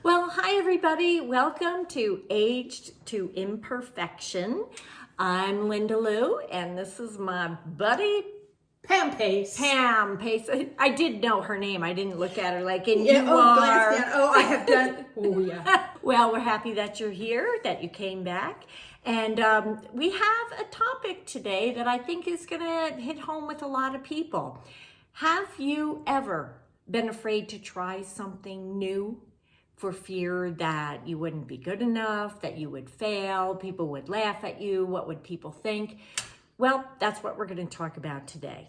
Well, hi everybody. Welcome to Aged to Imperfection. I'm Linda Lou, and this is my buddy Pam Pace. Pam Pace. I did know her name. I didn't look at her like, and Yeah, you glance are. down. Oh, I have done. Oh, yeah. Well, we're happy that you're here, that you came back. And we have a topic today that I think is going to hit home with a lot of people. Have you ever been afraid to try something new for fear that you wouldn't be good enough, that you would fail, people would laugh at you, what would people think? Well, that's what we're going to talk about today.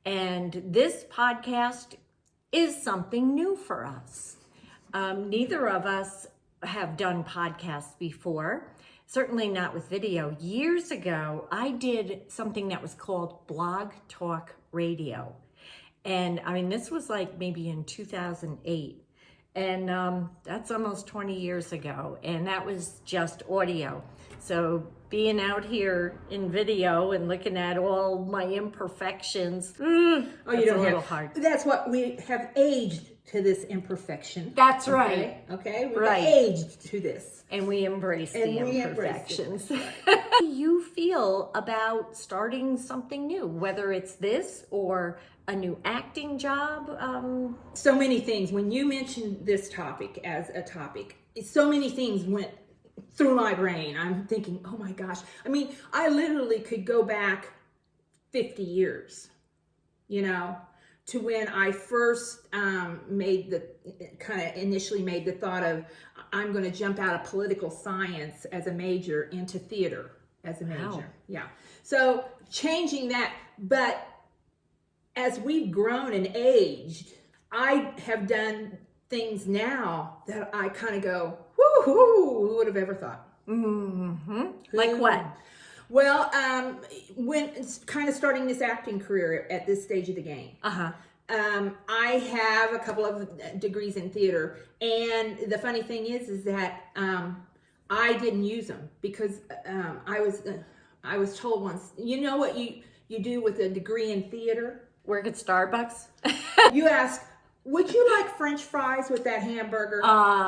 And this podcast is something new for us. Neither of us have done podcasts before, certainly not with video. Years ago, I did something that was called Blog Talk Radio. And I mean, this was like maybe in 2008. And that's almost 20 years ago. And that was just audio. So being out here in video and looking at all my imperfections, you don't a little have. hard. That's what we have aged to this imperfection. That's right. Okay. We've Right. aged to this. And we embrace the And we embrace imperfections. How do you feel about starting something new, whether it's this or a new acting job? So many things. When you mentioned this topic as a topic, so many things went through my brain. I'm thinking, oh my gosh. I mean, I literally could go back 50 years, to when I first initially made the thought of, I'm going to jump out of political science as a major into theater as a major. Wow. Yeah. So changing that, but as we've grown and aged, I have done things now that I kind of go, who would have ever thought? Mm-hmm. Like what? Well, when it's kind of starting this acting career at this stage of the game. Uh-huh. I have a couple of degrees in theater, and the funny thing is that I didn't use them because I was told once, you know what you do with a degree in theater? Work at Starbucks? You ask, would you like French fries with that hamburger?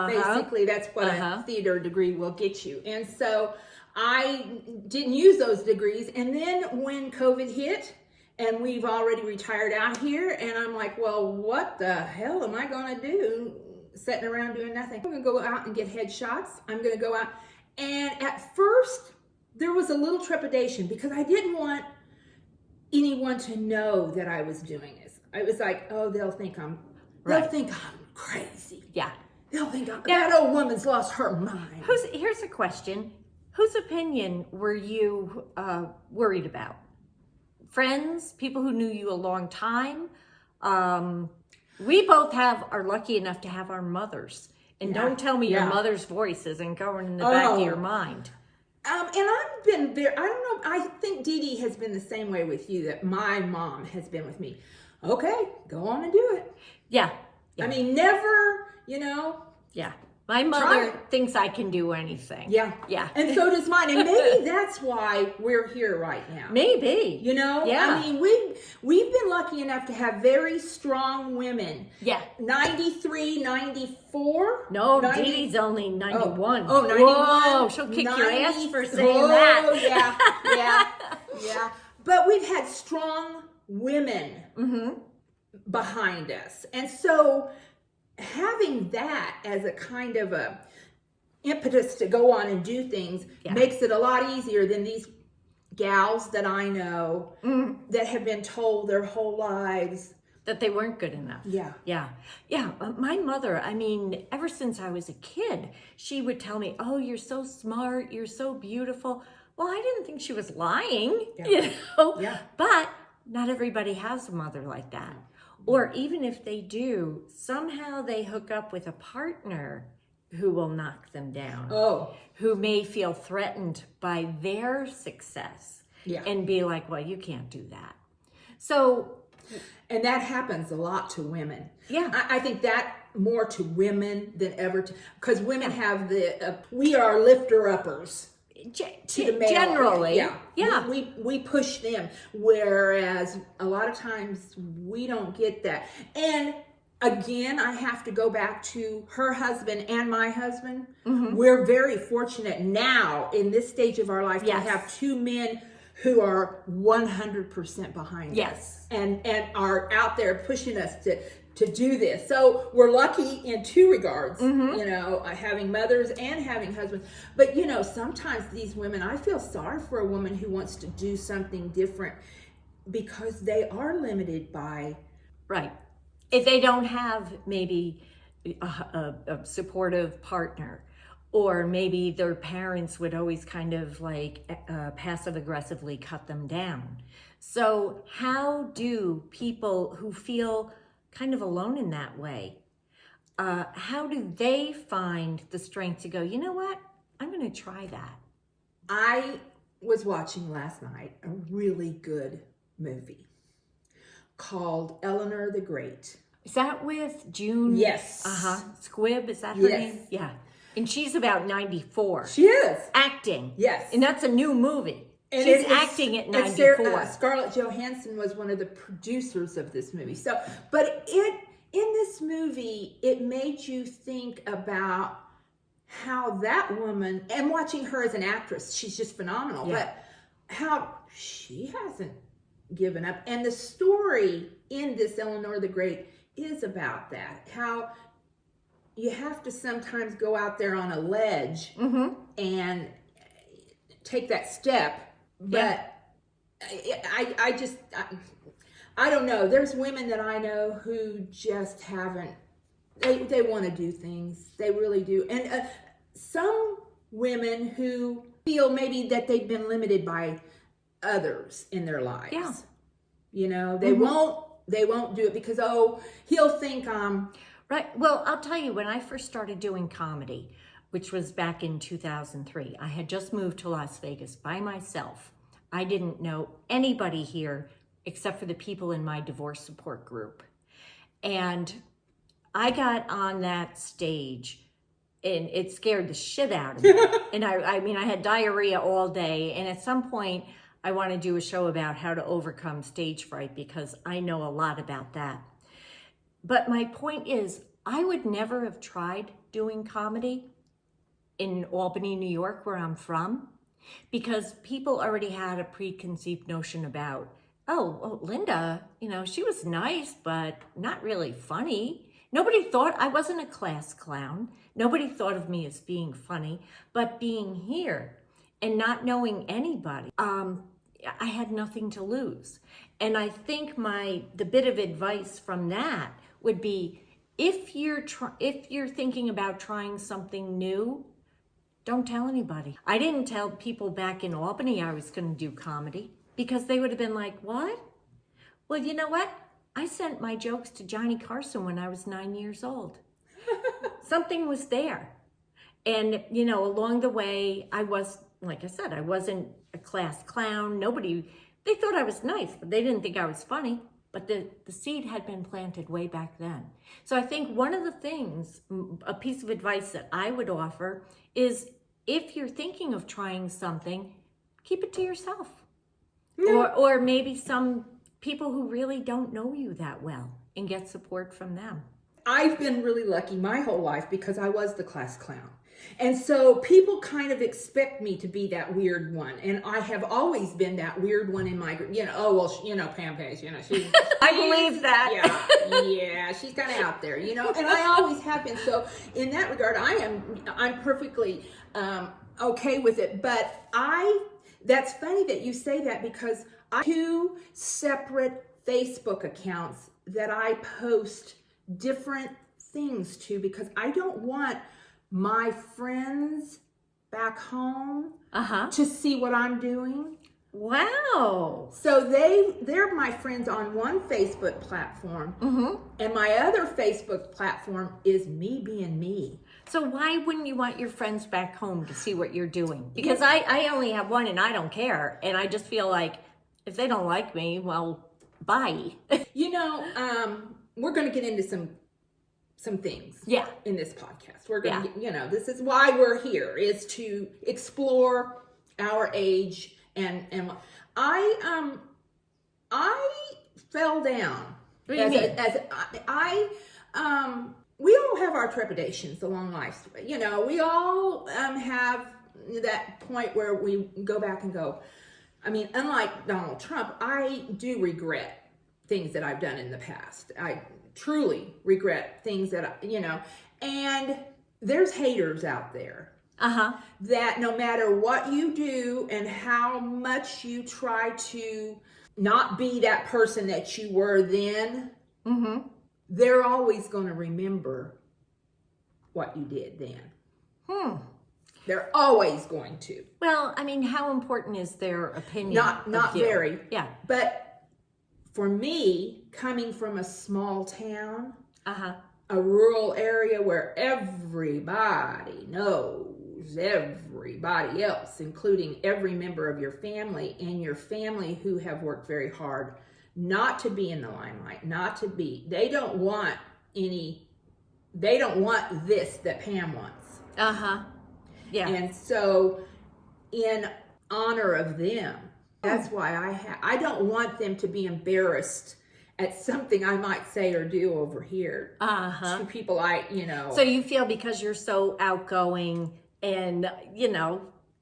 Basically, that's what a theater degree will get you. And so I didn't use those degrees. And then when COVID hit, and we've already retired out here, and I'm like, well, what the hell am I going to do sitting around doing nothing? I'm going to go out and get headshots. I'm going to go out. And at first, there was a little trepidation because I didn't want anyone to know that I was doing this. I was like, oh, they'll think I'm crazy. Yeah. They'll think that old woman's lost her mind. Here's a question. Whose opinion were you worried about? Friends, people who knew you a long time. We both are lucky enough to have our mothers. And don't tell me your mother's voice isn't going in the back of your mind. And I've been I don't know, I think Dee Dee has been the same way with you, that my mom has been with me. Okay, go on and do it. Yeah. I mean, never, Yeah. My mother thinks I can do anything. Yeah. Yeah. And so does mine. And maybe that's why we're here right now. Maybe. Yeah. I mean, we've been lucky enough to have very strong women. Yeah. 93, 94. No, Dee Dee's only 91. Oh, 91. Whoa, she'll kick your ass for saying that. Oh, yeah. But we've had strong women behind us. And so having that as a kind of a impetus to go on and do things makes it a lot easier than these gals that I know that have been told their whole lives that they weren't good enough. Yeah. My mother, I mean, ever since I was a kid, she would tell me, oh, you're so smart, you're so beautiful. Well, I didn't think she was lying, But not everybody has a mother like that. Or even if they do, somehow they hook up with a partner who will knock them down. Who may feel threatened by their success. And be like, well, you can't do that. So... And that happens a lot to women. Yeah. I think that more to women than ever because women have we are lifter-uppers. Generally, we push them, whereas a lot of times we don't get that. And again, I have to go back to her husband and my husband. Mm-hmm. We're very fortunate now in this stage of our life Yes. to have two men who are 100% behind Yes. us and are out there pushing us to do this. So we're lucky in two regards, Mm-hmm. you know, having mothers and having husbands. But, you know, sometimes these women, I feel sorry for a woman who wants to do something different because they are limited by. Right. If they don't have maybe a supportive partner, or maybe their parents would always kind of like passive aggressively cut them down. So how do people who feel kind of alone in that way, how do they find the strength to go, you know what, I'm going to try that? I was watching last night a really good movie called Eleanor the Great. Is that with June? Yes. Squibb, is that her Yes. name? Yeah. And she's about 94. She is. Acting. Yes. And that's a new movie. And She's it's acting at and 94. Scarlett Johansson was one of the producers of this movie. So, but in this movie, it made you think about how that woman, and watching her as an actress, she's just phenomenal. Yeah. But how she hasn't given up, and the story in this Eleanor the Great is about that. How you have to sometimes go out there on a ledge Mm-hmm. and take that step. But I don't know. There's women that I know who just haven't, they want to do things. They really do. And some women who feel maybe that they've been limited by others in their lives. Yeah. You know, they won't do it because, oh, he'll think Right. Well, I'll tell you, when I first started doing comedy, which was back in 2003, I had just moved to Las Vegas by myself. I didn't know anybody here except for the people in my divorce support group. And I got on that stage and it scared the shit out of me. And I mean, I had diarrhea all day. And at some point, I want to do a show about how to overcome stage fright because I know a lot about that. But my point is, I would never have tried doing comedy in Albany, New York, where I'm from, because people already had a preconceived notion about, oh, well, Linda, you know, she was nice, but not really funny. Nobody thought, I wasn't a class clown. Nobody thought of me as being funny, but being here and not knowing anybody, I had nothing to lose. And I think the bit of advice from that would be, if you're thinking about trying something new, don't tell anybody. I didn't tell people back in Albany I was going to do comedy because they would have been like, what? Well, you know what? I sent my jokes to Johnny Carson when I was 9 years old. Something was there. And, you know, along the way, like I said, I wasn't a class clown. They thought I was nice, but they didn't think I was funny. But the seed had been planted way back then. So I think one of the things, a piece of advice that I would offer is, if you're thinking of trying something, keep it to yourself. Or maybe some people who really don't know you that well, and get support from them. I've been really lucky my whole life because I was the class clown. And so people kind of expect me to be that weird one. And I have always been that weird one in my group. You know, oh, well, you know, Pam Pace, you know, she's... I believe that. Yeah, she's kind of out there, you know, and I always have been. So in that regard, I'm perfectly okay with it. But that's funny that you say that, because I have 2 separate Facebook accounts that I post different things to, because I don't want my friends back home to see what I'm doing. Wow. So they're my friends on one Facebook platform, and my other Facebook platform is me being me. So why wouldn't you want your friends back home to see what you're doing? Because I only have one and I don't care. And I just feel like, if they don't like me, well, bye. You know, we're going to get into some things in this podcast. We're going to, you know, this is why we're here, is to explore our age. And I fell down. What do you mean? We all have our trepidations along life's way. You know, we all have that point where we go back and go, I mean, unlike Donald Trump, I do regret things that I've done in the past. I truly regret things that, and there's haters out there. That no matter what you do and how much you try to not be that person that you were then, they're always going to remember what you did then. They're always going to. Well, I mean, how important is their opinion? Not very. Yeah. But for me, coming from a small town, a rural area where everybody knows everybody else, including every member of your family and your family who have worked very hard not to be in the limelight, they don't want this that Pam wants. Yeah. And so in honor of them, that's why I don't want them to be embarrassed at something I might say or do over here to people So you feel because you're so outgoing and,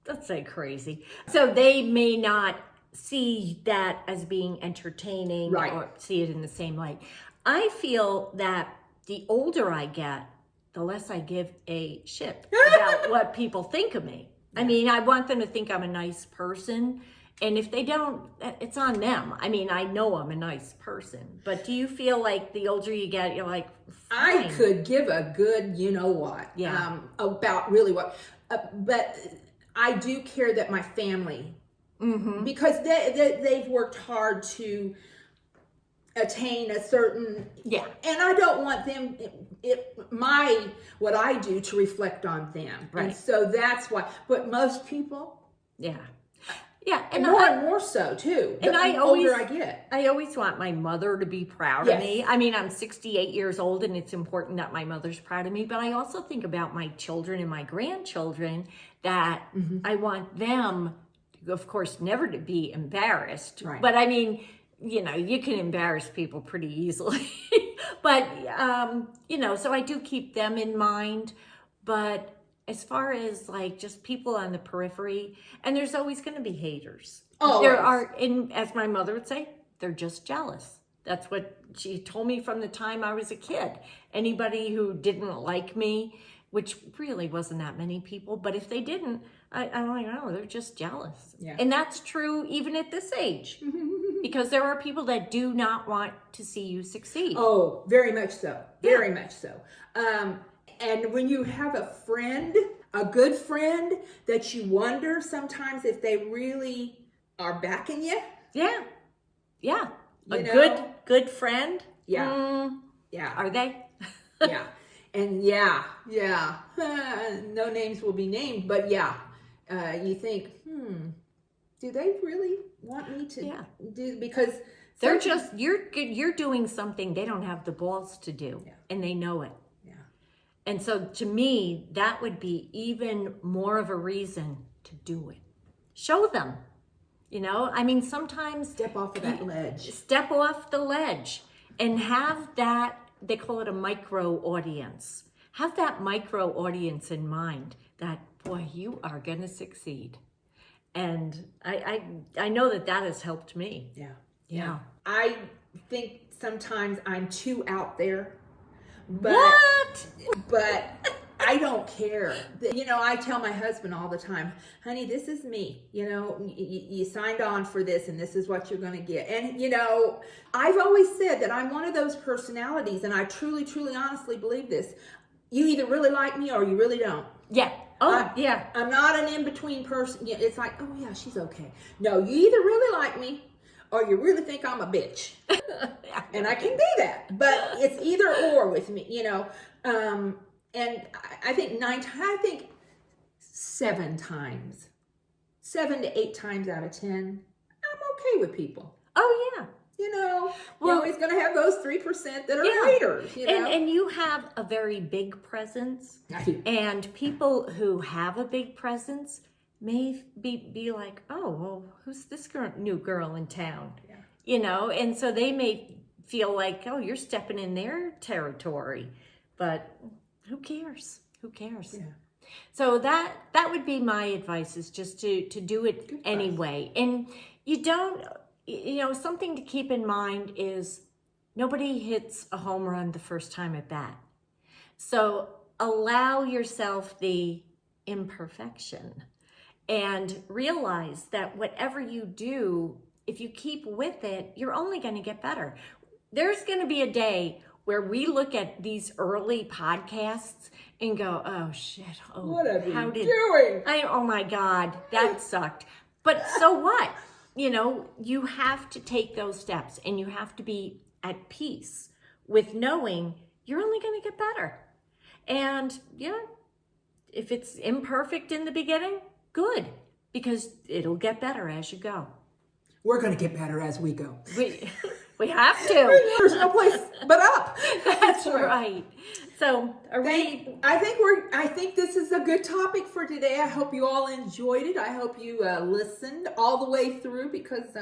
let's say crazy, so they may not see that as being entertaining or see it in the same light. I feel that the older I get, the less I give a shit about what people think of me. I mean, I want them to think I'm a nice person. And if they don't, it's on them. I mean, I know I'm a nice person. But do you feel like the older you get, you're like, fine. I could give a good, about really what, but I do care that my family, because they've worked hard to attain a certain, and I don't want them, what I do to reflect on them. Right. And so that's why, but most people. Yeah, and more so too. And the older I get. I always want my mother to be proud of me. I mean, I'm 68 years old and it's important that my mother's proud of me, but I also think about my children and my grandchildren that I want them, of course, never to be embarrassed. Right. But I mean, you can embarrass people pretty easily. But, so I do keep them in mind. But as far as like just people on the periphery, and there's always going to be haters. There are, and as my mother would say, they're just jealous. That's what she told me from the time I was a kid. Anybody who didn't like me, which really wasn't that many people, but if they didn't, I'm like, oh, they're just jealous. Yeah. And that's true even at this age. Because there are people that do not want to see you succeed. Oh, very much so. Very much so. And when you have a friend, a good friend, that you wonder sometimes if they really are backing you. Yeah. A good friend. Yeah. Are they? Yeah. And no names will be named, but you think, do they really want me to do, because they're just, you're doing something they don't have the balls to do, and they know it. And so to me, that would be even more of a reason to do it. Show them, I mean, sometimes step off of that ledge. Step off the ledge and have that, they call it a micro audience. Have that micro audience in mind that, boy, you are going to succeed. And I know that has helped me. Yeah. I think sometimes I'm too out there. But, what? But I don't care. I tell my husband all the time, honey, this is me. You signed on for this and this is what you're going to get. And, I've always said that I'm one of those personalities, and I truly, truly, honestly believe this. You either really like me or you really don't. Yeah. I'm not an in-between person. It's like, oh, yeah, she's okay. No, you either really like me or you really think I'm a bitch. And I can be that. But it's either or with me, And I think 7 to 8 times out of 10, I'm okay with people. Oh, yeah. You're always going to have those 3% that are haters. And you have a very big presence. I do. And people who have a big presence may be like, oh, well, who's this new girl in town? Yeah. And so they may feel like, oh, you're stepping in their territory. But who cares? Who cares? Yeah. So that would be my advice, is just to do it anyway. And you don't, something to keep in mind is nobody hits a home run the first time at bat. So allow yourself the imperfection and realize that whatever you do, if you keep with it, you're only going to get better. There's going to be a day where we look at these early podcasts and go, oh shit, oh, what are you doing? Oh my God, that sucked. But so what? You have to take those steps, and you have to be at peace with knowing you're only going to get better. And if it's imperfect in the beginning, good, because it'll get better as you go. We're going to get better as we go. We have to. There's no place but up. That's right. So I think this is a good topic for today. I hope you all enjoyed it. I hope you listened all the way through, because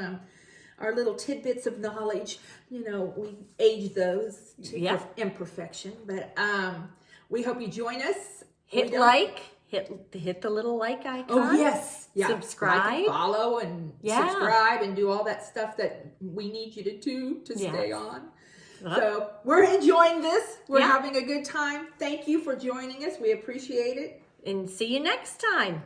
our little tidbits of knowledge, we age those to imperfection. But we hope you join us. Hit the little like icon. Oh, yes. Yeah. Subscribe. Like and follow and subscribe and do all that stuff that we need you to do to stay on. So we're enjoying this. We're having a good time. Thank you for joining us. We appreciate it. And see you next time.